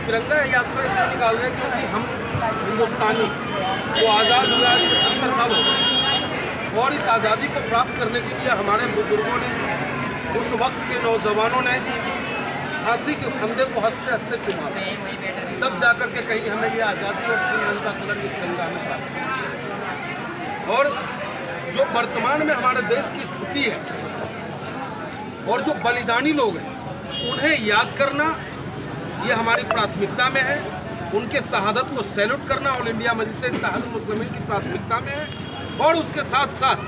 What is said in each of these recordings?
तिरंगा यात्रा इसलिए निकाल रहे हैं क्योंकि हम हिंदुस्तानी वो आज़ाद हुआ 75 साल हो गए और इस आज़ादी को प्राप्त करने के लिए हमारे बुजुर्गों ने, उस वक्त के नौजवानों ने फांसी के फंदे को हंसते हंसते चुमा, तब जाकर के कहीं हमें ये आज़ादी और 3 रंग का कलर ये तिरंगा हमें प्राप्त। और जो वर्तमान में हमारे देश की स्थिति है और जो बलिदानी लोग हैं उन्हें याद करना ये हमारी प्राथमिकता में है। उनके शहादत को सैल्यूट करना ऑल इंडिया मजलिस इत्तेहादुल मुस्लिमीन की प्राथमिकता में है। और उसके साथ साथ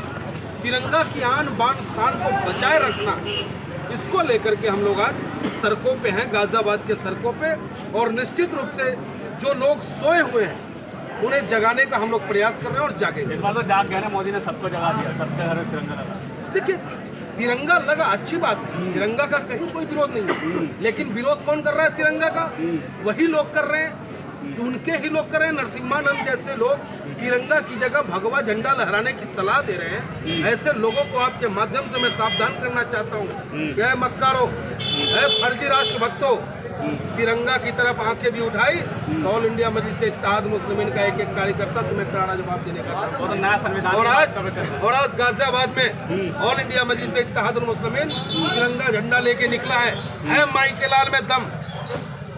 तिरंगा की आन बान शान को बचाए रखना, इसको लेकर के हम लोग आज सड़कों पे हैं, गाजियाबाद के सड़कों पे। और निश्चित रूप से जो लोग सोए हुए हैं उन्हें जगाने का हम लोग प्रयास कर रहे हैं और जागेंगे। इस बार तो जाग गए ना, मोदी ने सबको जगा दिया, सबके घर तिरंगा लगा। देखिए तिरंगा लगा अच्छी बात है, तिरंगा का कहीं कोई विरोध नहीं है, लेकिन विरोध कौन कर रहा है तिरंगा का? वही लोग कर रहे हैं, उनके ही लोग कर रहे हैं। नरसिम्हानंद जैसे लोग तिरंगा की जगह भगवा झंडा लहराने की सलाह दे रहे हैं। ऐसे लोगों को आपके माध्यम से मैं सावधान करना चाहता हूँ कि मक्कारो, फर्जी राष्ट्रभक्तों, तिरंगा की तरफ आंखें भी उठाई तो ऑल इंडिया मजलिस इत्तेहादुल मुस्लिमीन का एक कार्यकर्ता तुम्हें करारा जवाब देने का। और आज गाजियाबाद में ऑल इंडिया मजलिस इत्तेहादुल मुस्लिमीन तिरंगा झंडा लेके निकला है माई के लाल में दम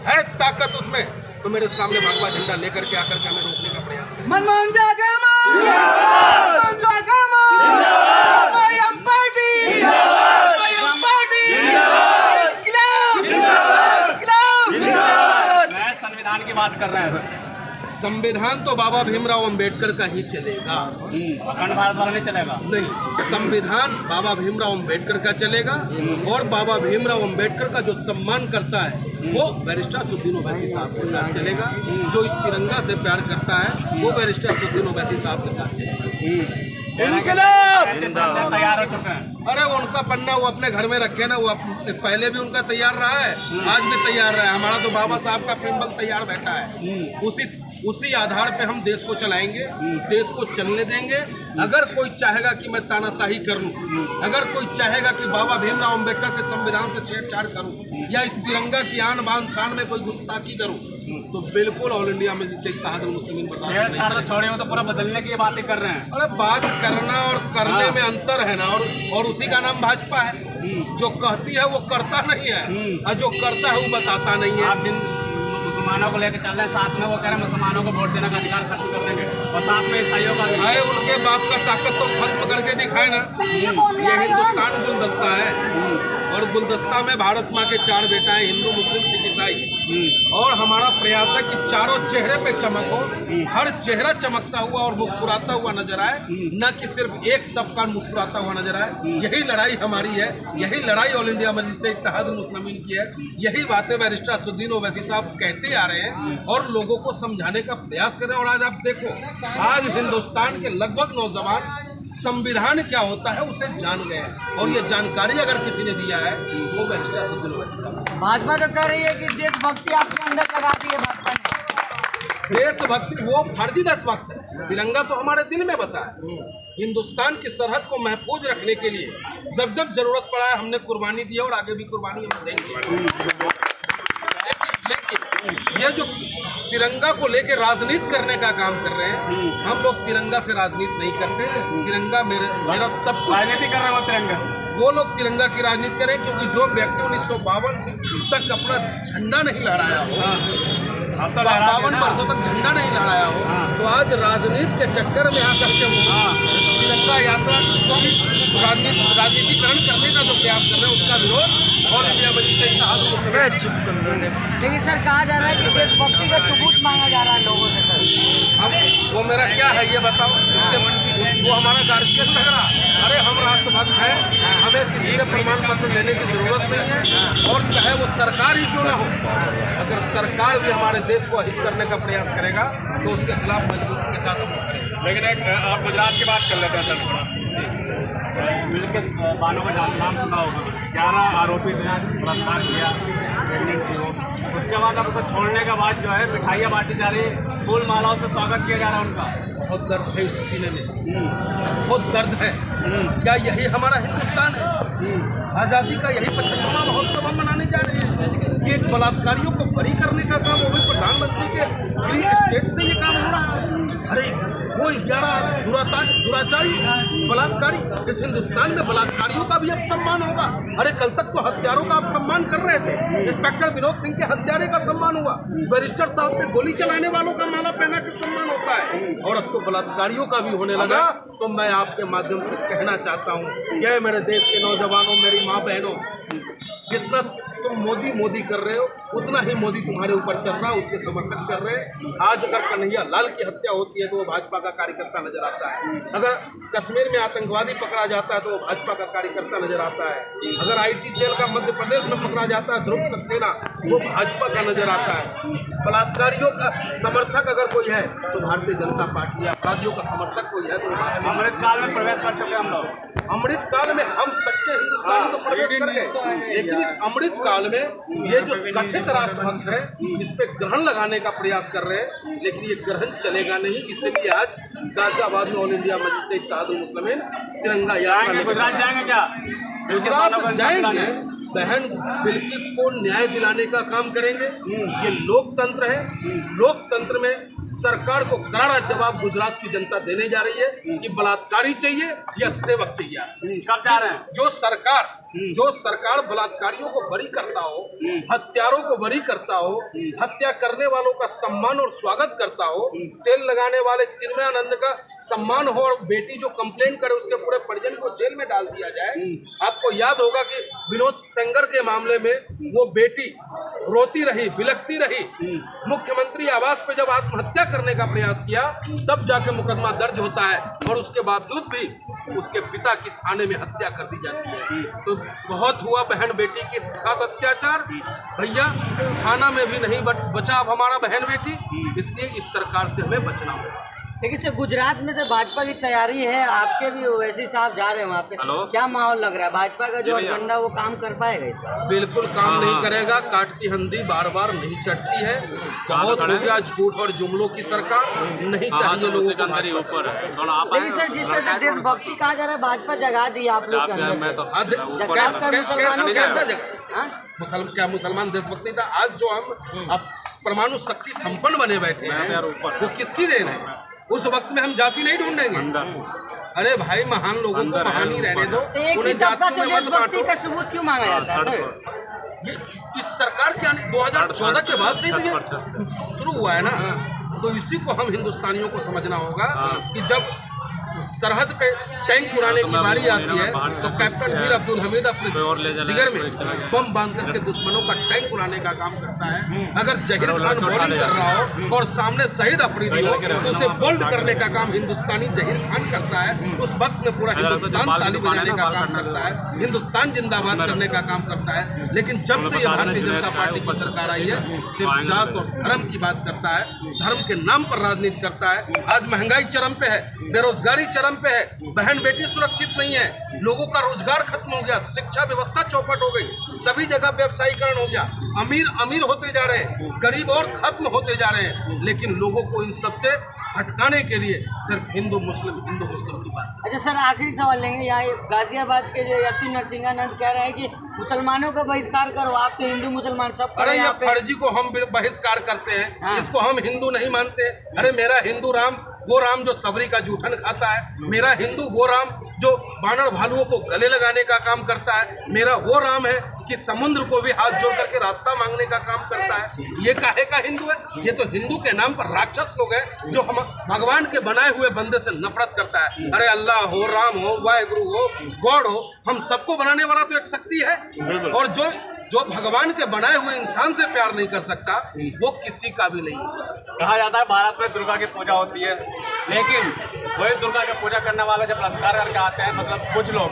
है, ताकत उसमें, तो मेरे सामने भगवा झंडा लेकर के आकर के हमें रोकने का प्रयास करें। मनमोहन संविधान की बात कर रहे हैं। संविधान तो बाबा भीमराव अंबेडकर का ही चलेगा, अखंड भारत वाला नहीं चलेगा। नहीं, संविधान बाबा भीमराव अंबेडकर का चलेगा। और बाबा भीमराव अंबेडकर का जो सम्मान करता है वो बैरिस्टर असदुद्दीन ओवैसी साहब के साथ चलेगा। जो इस तिरंगा से प्यार करता है वो बैरिस्टर असदुद्दीन ओवैसी साहब के साथ चलेगा। तैयार हो चुके हैं। अरे उनका पन्ना वो अपने घर में रखे ना, वो पहले भी उनका तैयार रहा है, आज भी तैयार रहा है। हमारा तो बाबा साहब का प्रिंबल तैयार बैठा है, उसी आधार पे हम देश को चलाएंगे, देश को चलने देंगे। अगर कोई चाहेगा कि मैं तानाशाही कर लूं, अगर कोई चाहेगा कि बाबा भीमराव अंबेडकर के संविधान से छेड़छाड़ करूं या इस तिरंगा की आन बान शान में कोई गुस्ताखी करूं, तो बिल्कुल ऑल इंडिया में जिससे इत्तेहादुल मुस्लिमीन बर्दाश्त छोड़े हो तो पूरा बदलने की बातें कर रहे हैं। अरे बात करना और करने में अंतर है ना, और उसी का नाम भाजपा है। जो कहती है वो करता नहीं है, और जो करता है वो बताता नहीं है। आप जिन मुसलमानों को लेकर चल रहे हैं साथ में, वो कह रहे हैं मुसलमानों को वोट देने का अधिकार खत्म कर देंगे, और साथ में ईसाइयों का है। उनके बाप का ताकत तो खत्म करके दिखाए ना। ये हिंदुस्तान गुलदस्ता है और गुलदस्ता में भारत माँ के 4 बेटा है, हिंदू, मुस्लिम, सिख, ईसाई। और हमारा प्रयास है कि चारों चेहरे पे चमक हो, हर चेहरा चमकता हुआ और मुस्कुराता हुआ नजर आए, न कि सिर्फ एक तबका मुस्कुराता हुआ नजर आए। यही लड़ाई हमारी है, यही लड़ाई ऑल इंडिया मजलिस इत्तेहादुल मुस्लिमीन की है। यही बातें बैरिस्टर असदुद्दीन ओवैसी साहब कहते आ रहे हैं और लोगों को समझाने का प्रयास कर रहे हैं। और आज आप देखो, आज हिंदुस्तान के लगभग नौजवान संविधान क्या होता है उसे जान गए हैं, और ये जानकारी अगर किसी ने दिया है तो वो बैरिस्टर असदुद्दीन ओवैसी साहब। भाजपा तो कह रही है कि देशभक्ति आपके अंदर लगा दी है भाजपा ने। देशभक्ति वो फर्जी देशभक्त है, तिरंगा तो हमारे दिल में बसा है। हिंदुस्तान की सरहद को महफूज रखने के लिए जब जब जरूरत पड़ा है हमने कुर्बानी दी है और आगे भी कुर्बानी हम देंगे। लेकिन ये जो तिरंगा को लेकर राजनीति करने का काम कर रहे हैं, हम लोग तिरंगा से राजनीति नहीं करते। तिरंगा मेरा सब कुछ। राजनीति कर रहे हैं वो तिरंगा, वो लोग तिरंगा की राजनीति करें, क्योंकि जो व्यक्ति 1952 तक अपना झंडा नहीं लहराया हो, 52 वर्षों तक झंडा नहीं लहराया हो, तो आज राजनीति के चक्कर में आकर के तिरंगा यात्रा राजनीतिकरण करने का जो प्रयास कर रहे हैं उसका विरोध ऑल इंडिया मजलिस इत्तेहादुल मुस्लिमीन। लेकिन सर कहा जा रहा है कि देशभक्ति का सबूत मांगा जा रहा है लोगों से। सर अब वो मेरा क्या है ये बताओ, वो हमारा गार्जियन लग रहा। अरे हम राष्ट्रभक्त हैं, हमें किसी से प्रमाण पत्र लेने की जरूरत नहीं है, और चाहे वो सरकार ही क्यों ना हो, अगर सरकार भी हमारे देश को अहित करने का प्रयास करेगा तो उसके खिलाफ मजबूती के साथ हम करेंगे। लेकिन एक आप गुजरात की बात कर लेते हैं सर थोड़ा। मिलकर बानों का नाम सुना होगा, 11 आरोपी गिरफ्तार किया, प्रेगनेंट थी वो। उसके बाद अब उसको छोड़ने के बाद जो है मिठाइयाँ बांटी जा रही, फूल मालाओं से स्वागत किया जा रहा है उनका। बहुत दर्द है इस सीने में, बहुत दर्द है। क्या यही हमारा हिंदुस्तान है? आज़ादी का यही 75वां महोत्सव हम मनाने जा रहे हैं? ये बलात्कारियों को बरी करने का काम के गृह स्टेट से ये काम हो रहा है। अरे वो 11 दुराचारी बलात्कारी, इस हिंदुस्तान में बलात्कारियों का भी अब सम्मान होगा। अरे कल तक तो हत्यारों का आप सम्मान कर रहे थे, इंस्पेक्टर विनोद सिंह के हत्यारे का सम्मान हुआ, बैरिस्टर साहब पे गोली चलाने वालों का माला पहना के सम्मान होता है, और अब तो बलात्कारियों का भी होने लगा। तो मैं आपके माध्यम से कहना चाहता हूँ, यह मेरे देश के नौजवानों, मेरी माँ बहनों, जितना तुम मोदी मोदी कर रहे हो उतना ही मोदी तुम्हारे ऊपर चल रहा है, उसके समर्थक चल रहे हैं। आज अगर कन्हैया लाल की हत्या होती है तो वो भाजपा का कार्यकर्ता नजर आता है, अगर कश्मीर में आतंकवादी पकड़ा जाता है तो वो भाजपा का कार्यकर्ता नजर आता है, अगर IT सेल का मध्य प्रदेश में पकड़ा जाता है ध्रुव सक्सेना, वो भाजपा का नजर आता है। बलात्कारियों का समर्थक अगर कोई है तो भारतीय जनता पार्टी, अपराधियों का समर्थक कोई है तो अमृतकाल में प्रवेश कर चुके हम लोग। अमृतकाल में हम सच्चे हिंदुस्तानी तो प्रवेश कर गए, लेकिन इस अमृतकाल में ये जो कथित राष्ट्रभक्त है इस पे ग्रहण लगाने का प्रयास कर रहे हैं, लेकिन ये ग्रहण चलेगा नहीं। इसलिए आज गाजियाबाद में ऑल इंडिया मजलिस इत्तेहादुल मुस्लिमीन तिरंगा यात्रा गुजरात जाएंगे क्या? गुजरात जाएंगे, बहन बिल्किस को न्याय दिलाने का काम करेंगे। ये लोकतंत्र है, लोकतंत्र में सरकार को करारा जवाब गुजरात की जनता देने जा रही है कि बलात्कारी चाहिए या सेवक चाहिए। कब जा रहे हैं? जो सरकार बलात्कारियों को बरी करता हो, हत्यारों को बरी करता हो, हत्या करने वालों का सम्मान और स्वागत करता हो, तेल लगाने वाले चिन्मयानंद का सम्मान हो, और बेटी जो कंप्लेन करे उसके पूरे परिजन को जेल में डाल दिया जाए। आपको याद होगा कि विनोद सेंगर के मामले में वो बेटी रोती रही, बिलखती रही, मुख्यमंत्री आवास पे जब आत्महत्या करने का प्रयास किया तब जाके मुकदमा दर्ज होता है, और उसके बावजूद भी उसके पिता की थाने में हत्या कर दी जाती है। तो बहुत हुआ बहन बेटी के साथ अत्याचार, भैया थाना में भी नहीं बचा अब हमारा बहन बेटी, इसलिए इस सरकार से हमें बचना होगा। लेकिन सर गुजरात में तो भाजपा की तैयारी है, आपके भी वैसे साहब जा रहे हैं वहाँ पे, क्या माहौल लग रहा है? भाजपा का जो एजेंडा वो काम कर पाएगा इस बार? बिल्कुल काम नहीं करेगा। काट की हंदी बार बार नहीं चढ़ती है, बहुत हो गया झूठ और जुमलों की सरकार, नहीं चाहिए लोगों को ऊपर। लेकिन सर जिस तरह से देशभक्ति कहा जा रहा है भाजपा जगा दी आप लोग के अंदर, क्या मुसलमान देशभक्ति था? आज जो हम अब परमाणु शक्ति संपन्न बने बैठे हैं वो किसकी देन है? उस वक्त में हम जाति नहीं ढूंढेंगे। अरे भाई महान लोगों को महान ही रहने दो, उन्हें जाति में मत बांटो। का सबूत क्यों मांगा जाता है? ये इस सरकार के 2014 के बाद से ही तो शुरू हुआ है ना, तो इसी को हम हिंदुस्तानियों को समझना होगा कि जब सरहद पे टैंक उड़ाने की बारी आती है तो कैप्टन मीर अब्दुल हमीद अपने जिगर में बम बांध करके दुश्मनों का टैंक उड़ाने का काम करता है। अगर जहीर खान बॉलिंग कर रहा हो और सामने शहीद अफरीदी हो तो उसे बोल्ड करने का काम हिंदुस्तानी जहीर खान करता है। उस वक्त में पूरा हिंदुस्तान ताली बजाने का काम करता है, हिंदुस्तान जिंदाबाद करने का काम करता है। लेकिन जब से ये भारतीय जनता पार्टी की सरकार आई है सिर्फ जात और धर्म की बात करता है, धर्म के नाम पर राजनीति करता है। आज महंगाई चरम पे है, बेरोजगारी चरम पे है, बहन बेटी सुरक्षित नहीं है, लोगों का रोजगार खत्म हो गया, शिक्षा व्यवस्था चौपट हो गई, सभी जगह व्यवसायीकरण हो गया, अमीर अमीर होते जा रहे हैं, गरीब और खत्म होते जा रहे हैं। लेकिन लोगों को इन सबसे हटकाने के लिए सिर्फ हिंदू मुस्लिम की बात। अच्छा सर आखिरी सवाल लेंगे, यहाँ गाजियाबाद के जो यति नरसिंहानंद कह रहे हैं कि मुसलमानों का बहिष्कार करो, आप तो हिंदू मुसलमान सब। अरे ये फर्जी को हम बहिष्कार करते हैं, इसको हम हिंदू नहीं मानते। अरे मेरा हिंदू राम वो राम जो सबरी का जूठन खाता है, मेरा हिंदू वो राम जो बानर भालुओं को गले लगाने का काम करता है, मेरा वो राम है कि समुद्र को भी हाथ जोड़ करके रास्ता मांगने का काम करता है। ये काहे का हिंदू है? ये तो हिंदू के नाम पर राक्षस लोग हैं जो हम भगवान के बनाए हुए बंदे से नफरत करता है। अरे अल्लाह हो, राम हो, वाहेगुरु हो, गॉड हो, हम सबको बनाने वाला तो एक शक्ति है, और जो भगवान के बनाए हुए इंसान से प्यार नहीं कर सकता वो किसी का भी नहीं हो सकता। कहा जाता है भारत में दुर्गा की पूजा होती है, लेकिन वही दुर्गा की पूजा करने वाले जब बलात्कार करके आते हैं, मतलब कुछ लोग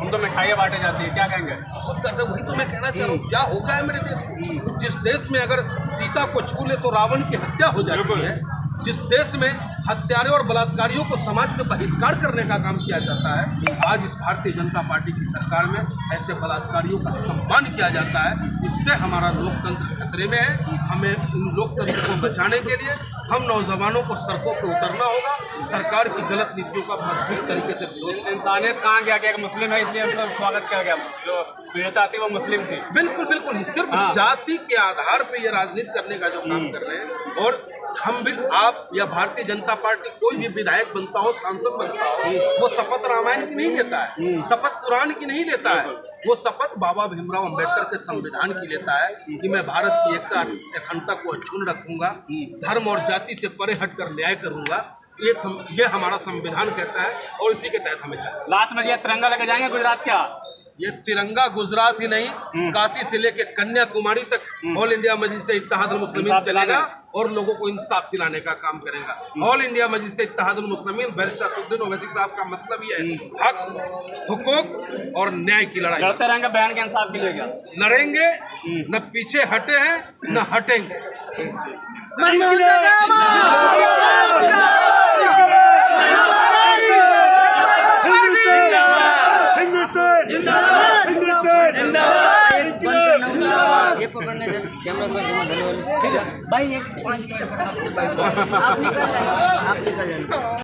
उनको मिठाइयाँ बांटे जाती है, क्या कहेंगे? बहुत करते, वही तो मैं कहना चाह रहा हूँ, क्या हो गया है मेरे देश को? जिस देश में अगर सीता को छू ले तो रावण की हत्या हो जाती है, जिस देश में हत्यारे और बलात्कारियों को समाज से बहिष्कार करने का काम किया जाता है, आज इस भारतीय जनता पार्टी की सरकार में ऐसे बलात्कारियों का सम्मान किया जाता है। इससे हमारा लोकतंत्र खतरे में है। हमें लोकतंत्र को बचाने के लिए हम नौजवानों को सड़कों पर उतरना होगा, सरकार की गलत नीतियों का मजबूत तरीके से विरोध। इंसानियत कहाँ गया? क्या मुस्लिम है इसलिए उनका स्वागत किया गया? जो पीड़िता थी वो मुस्लिम थी। बिल्कुल बिल्कुल, सिर्फ जाति के आधार पे ये राजनीति करने का जो काम कर रहे हैं। और हम भी, आप या भारतीय जनता पार्टी कोई भी विधायक बनता हो, सांसद बनता हो, वो शपथ रामायण की नहीं लेता है, शपथ कुरान की नहीं लेता है, वो शपथ बाबा भीमराव अंबेडकर के संविधान की लेता है कि मैं भारत की एकता अखंडता को अक्षुण्ण रखूंगा, धर्म और जाति से परे हटकर न्याय करूंगा। ये हमारा संविधान कहता है और इसी के तहत हमें चलना। लास्ट में ये तिरंगा लेके जाएंगे गुजरात क्या? ये तिरंगा गुजरात ही नहीं, काशी से लेके कन्याकुमारी तक ऑल इंडिया मजलिस इत्तेहादुल मुस्लिमीन चलेगा और लोगों को इंसाफ दिलाने का काम करेगा। ऑल इंडिया मजलिस इत्तेहादुल मुस्लिमीन बैरिस्टर असदुद्दीन ओवैसी साहब का मतलब ये है, हक, हुकूक और न्याय की लड़ाई लड़ते रहेंगे बहन के इंसाफ के लिए। क्या लड़ेंगे? न पीछे हटे हैं न हटेंगे। ये पकड़ने कैमरा भाई, एक 5 मिनट आप निकल जाए।